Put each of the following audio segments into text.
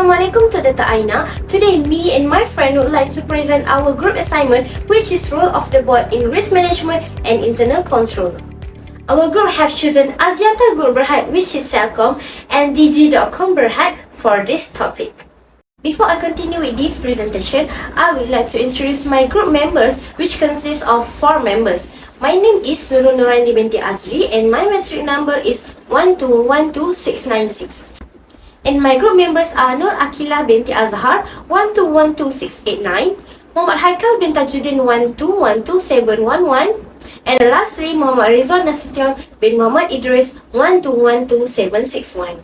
Assalamualaikum to Dr. Aina. Today, me and my friend would like to present our group assignment, which is role of the board in risk management and internal control. Our group have chosen Aziata Group Berhad, which is Celcom, and DG.com Berhad for this topic. Before I continue with this presentation, I would like to introduce my group members, which consists of 4 members. My name is NURAINI binti AZRI, and my metric number is 1212696. And my group members are Aqilah binti AZHAR 1212689, MOHD bin TAJUDEN 1212711, and lastly RIZWAN NASUTION bin IDRIS 1212761.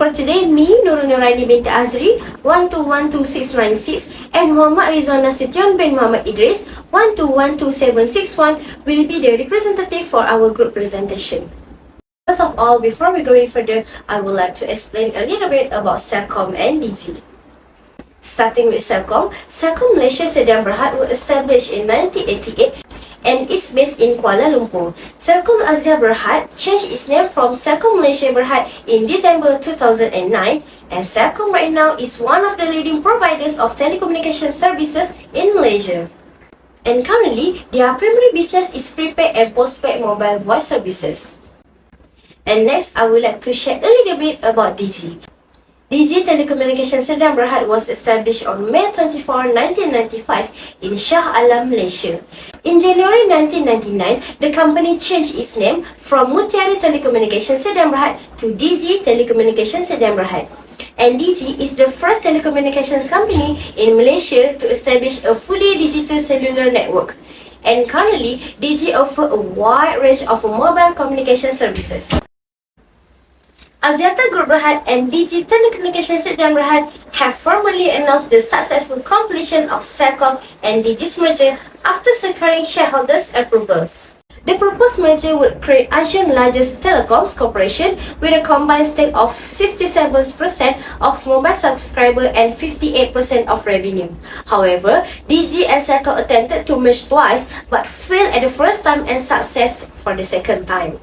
For today, me, NURAINI binti AZRI 1212696 and RIZWAN NASUTION bin IDRIS 1212761 will be the representative for our group presentation. First of all, before we go any further, I would like to explain a little bit about Celcom and DG. Starting with Celcom, Celcom Malaysia Sedang Berhad was established in 1988 and is based in Kuala Lumpur. Celcom Asia Berhad changed its name from Celcom Malaysia Berhad in December 2009, and Celcom right now is one of the leading providers of telecommunication services in Malaysia. And currently, their primary business is prepaid and postpaid mobile voice services. And next, I would like to share a little bit about DG. DG Telecommunications Sedang Berhad was established on May 24, 1995 in Shah Alam, Malaysia. In January 1999, the company changed its name from Mutiara Telecommunications Sedang Berhad to DG Telecommunications Sedang Berhad. And DG is the first telecommunications company in Malaysia to establish a fully digital cellular network. And currently, DG offers a wide range of mobile communication services. Aziata Group Berhad and DG Telecommunications Sedang Berhad have formally announced the successful completion of Celcom and DG's merger after securing shareholders' approvals. The proposed merger would create Asia's largest telecoms corporation with a combined stake of 67% of mobile subscribers and 58% of revenue. However, DG and Celcom attempted to merge twice but failed at the first time and success for the second time.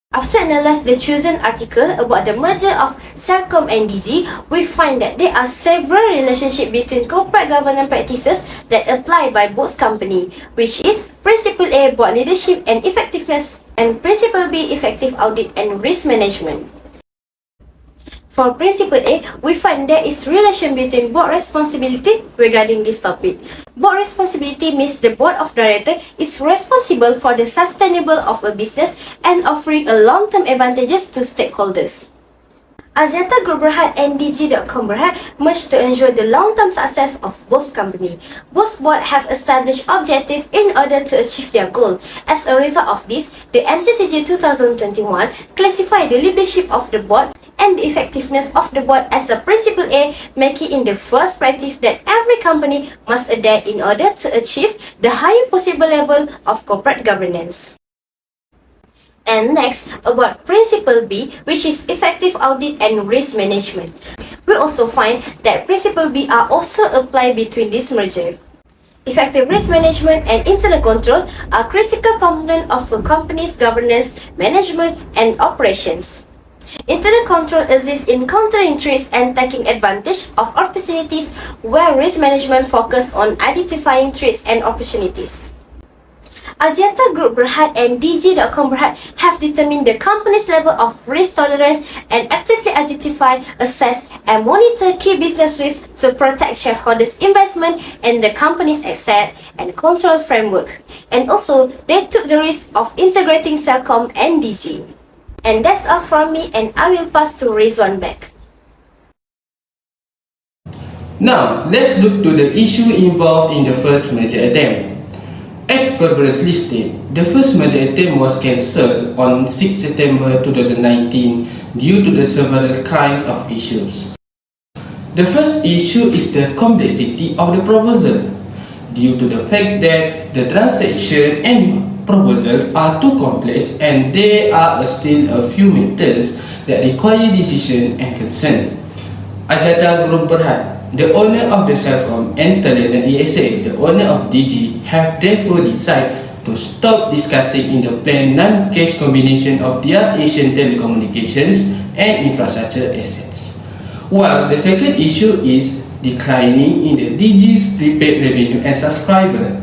After analyzing the chosen article about the merger of Celcom and DG, we find that there are several relationships between corporate governance practices that apply by both companies, which is Principle A, Board Leadership and Effectiveness, and Principle B, Effective Audit and Risk Management. For Principle A, we find there is relation between board responsibility regarding this topic. Board responsibility means the board of directors is responsible for the sustainability of a business and offering a long-term advantages to stakeholders. Aziata Group Berhad and DG.com Berhad merged to ensure the long-term success of both companies. Both boards have established objectives in order to achieve their goal. As a result of this, the MCCG 2021 classified the leadership of the board and the effectiveness of the board as a Principle A, making it the first practice that every company must adapt in order to achieve the highest possible level of corporate governance. And next, about Principle B, which is Effective Audit and Risk Management. We also find that Principle B are also applied between this merger. Effective risk management and internal control are critical components of a company's governance, management, and operations. Internal control exists in countering threats and taking advantage of opportunities, where risk management focuses on identifying threats and opportunities. Aziata Group Berhad and DG.com Berhad have determined the company's level of risk tolerance and actively identify, assess, and monitor key business risks to protect shareholders' investment in the company's asset and control framework. And also, they took the risk of integrating Celcom and DG. And that's all from me, and I will pass to RIZWAN back. Now, let's look to the issue involved in the first merger attempt. As previously stated, the first merger attempt was cancelled on 6 September 2019 due to the several kinds of issues. The first issue is the complexity of the proposal, due to the fact that the transaction and proposals are too complex and there are still a few matters that require decision and consent. Aziata Group Berhad, the owner of the Celcom, and Telenet ESA, the owner of DG, have therefore decided to stop discussing in the planned non-cash combination of their Asian telecommunications and infrastructure assets. while the second issue is declining in the DG's prepaid revenue and subscriber.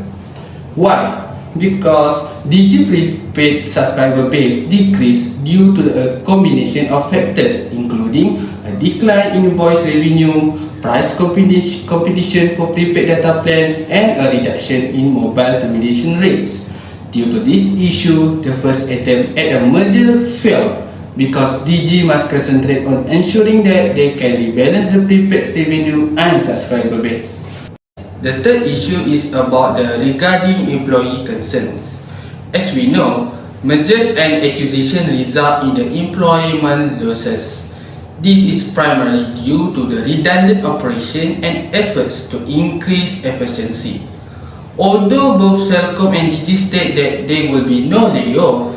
Why? Because DG prepaid subscriber base decreased due to a combination of factors including a decline in voice revenue, price competition for prepaid data plans, and a reduction in mobile termination rates. Due to this issue, the first attempt at a merger failed because DG must concentrate on ensuring that they can rebalance the prepaid revenue and subscriber base. The third issue is about regarding employee concerns. As we know, mergers and acquisition result in the employment losses. This is primarily due to the redundant operation and efforts to increase efficiency. Although both Celcom and DG state that there will be no layoff,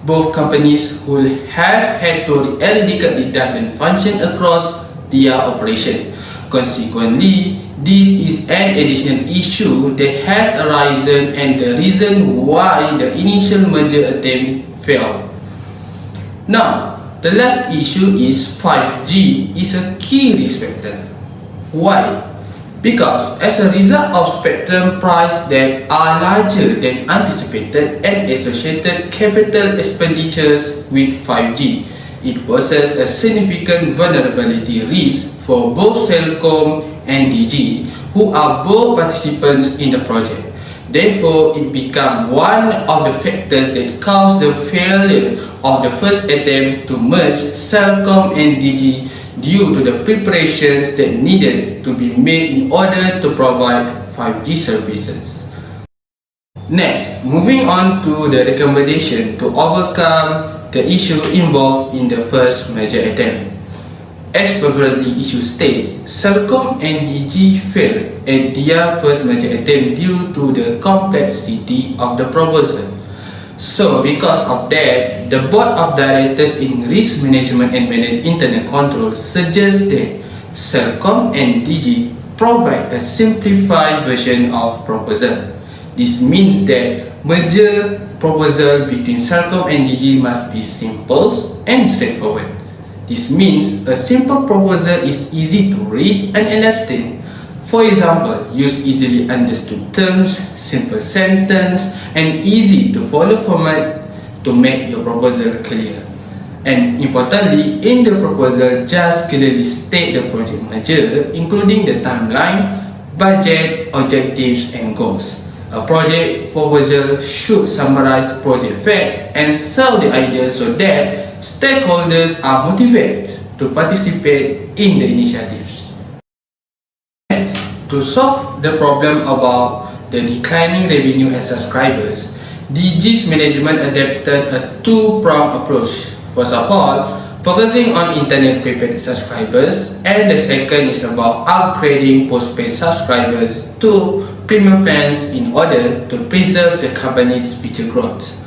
both companies will have had to eradicate redundant function across their operation. Consequently, this is an additional issue that has arisen and the reason why the initial merger attempt failed. Now, the last issue is 5G is a key risk factor. Why? Because as a result of spectrum prices that are larger than anticipated and associated capital expenditures with 5G, it poses a significant vulnerability risk for both Celcom and DG, who are both participants in the project. Therefore, it becomes one of the factors that caused the failure of the first attempt to merge Celcom and DG due to the preparations that needed to be made in order to provide 5G services. Next, moving on to the recommendation to overcome the issue involved in the first merger attempt. As previously issue state, Celcom and DG failed at their first merger attempt due to the complexity of the proposal. So, because of that, the Board of Directors in Risk Management and Internal Control suggests that Celcom and DG provide a simplified version of proposal. This means that merger proposal between Celcom and DG must be simple and straightforward. This means a simple proposal is easy to read and understand. For example, use easily understood terms, simple sentence, and easy to follow format to make your proposal clear. And importantly, in the proposal, just clearly state the project merger, including the timeline, budget, objectives, and goals. A project proposal should summarize project facts and sell the idea so that stakeholders are motivated to participate in the initiatives. Next, to solve the problem about the declining revenue and subscribers, DG's management adopted a two-pronged approach. First of all, focusing on internet prepaid subscribers, and the second is about upgrading postpaid subscribers to premium plans in order to preserve the company's future growth.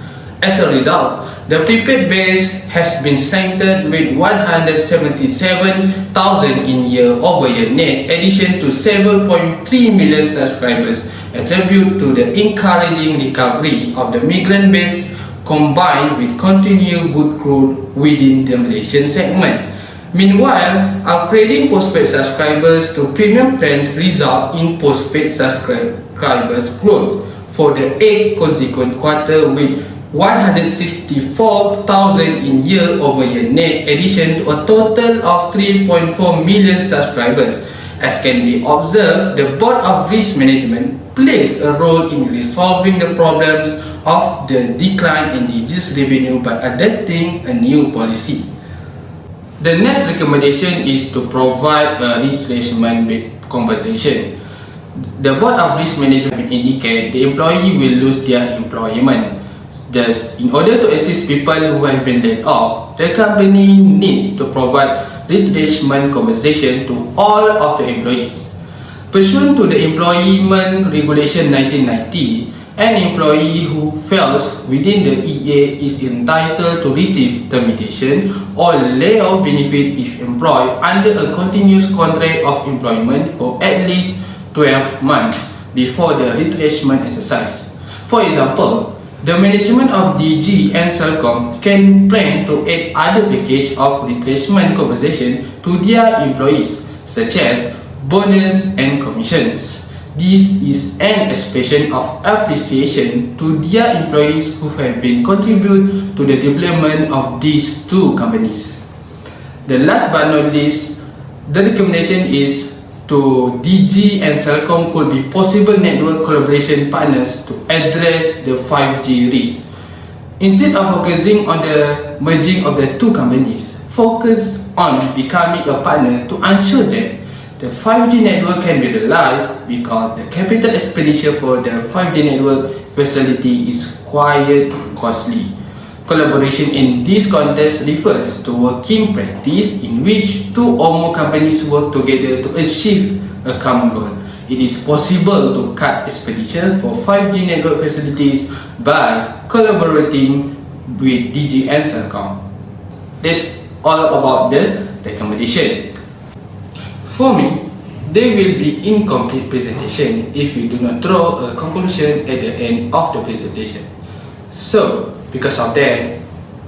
As a result, the prepaid base has been strengthened with 177,000 in year-over-year net addition to 7.3 million subscribers, attributed to the encouraging recovery of the migrant base combined with continued good growth within the Malaysian segment. Meanwhile, upgrading postpaid subscribers to premium plans result in postpaid subscribers growth for the 8th consecutive quarter with 164,000 in year-over-year net addition to a total of 3.4 million subscribers. As can be observed, the Board of Risk Management plays a role in resolving the problems of the decline in DG's revenue by adopting a new policy. The next recommendation is to provide a replacement compensation. The Board of Risk Management indicate the employee will lose their employment. Thus, in order to assist people who have been laid off, the company needs to provide replacement compensation to all of the employees. Pursuant to the Employment Regulation 1990, an employee who falls within the EA is entitled to receive termination or layoff benefit if employed under a continuous contract of employment for at least 12 months before the retrenchment exercise. For example, The management of DG and Celcom can plan to add other package of retrenchment compensation to their employees, such as bonus and commissions. This is an expression of appreciation to their employees who have been contribute to the development of these two companies. The last but not least, the recommendation is to DG and Celcom could be possible network collaboration partners to address the 5G risk. Instead of focusing on the merging of the two companies, focus on becoming a partner to ensure that the 5G network can be realized, because the capital expenditure for the 5G network facility is quite costly. Collaboration in this context refers to working practice in which two or more companies work together to achieve a common goal. It is possible to cut expenditure for 5G network facilities by collaborating with DG and Celcom. That's all about the recommendation. For me, there will be incomplete presentation if we do not draw a conclusion at the end of the presentation. So, because of that,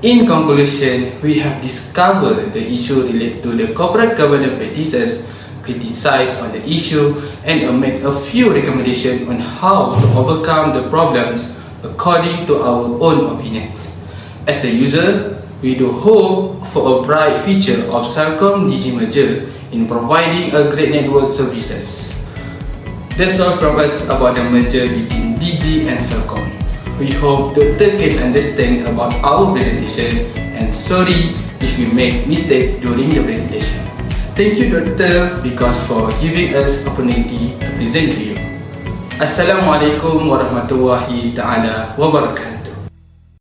in conclusion, we have discovered the issue related to the corporate governance practices, criticized on the issue, and make a few recommendations on how to overcome the problems according to our own opinions. As a user, we do hope for a bright future of Celcom-DG merger in providing a great network services. That's all from us about the merger between DG and Celcom. We hope Doctor can understand about our presentation, and sorry if we make mistake during the presentation. Thank you, Doctor, because for giving us opportunity to present to you. Assalamualaikum warahmatullahi taala wabarakatuh.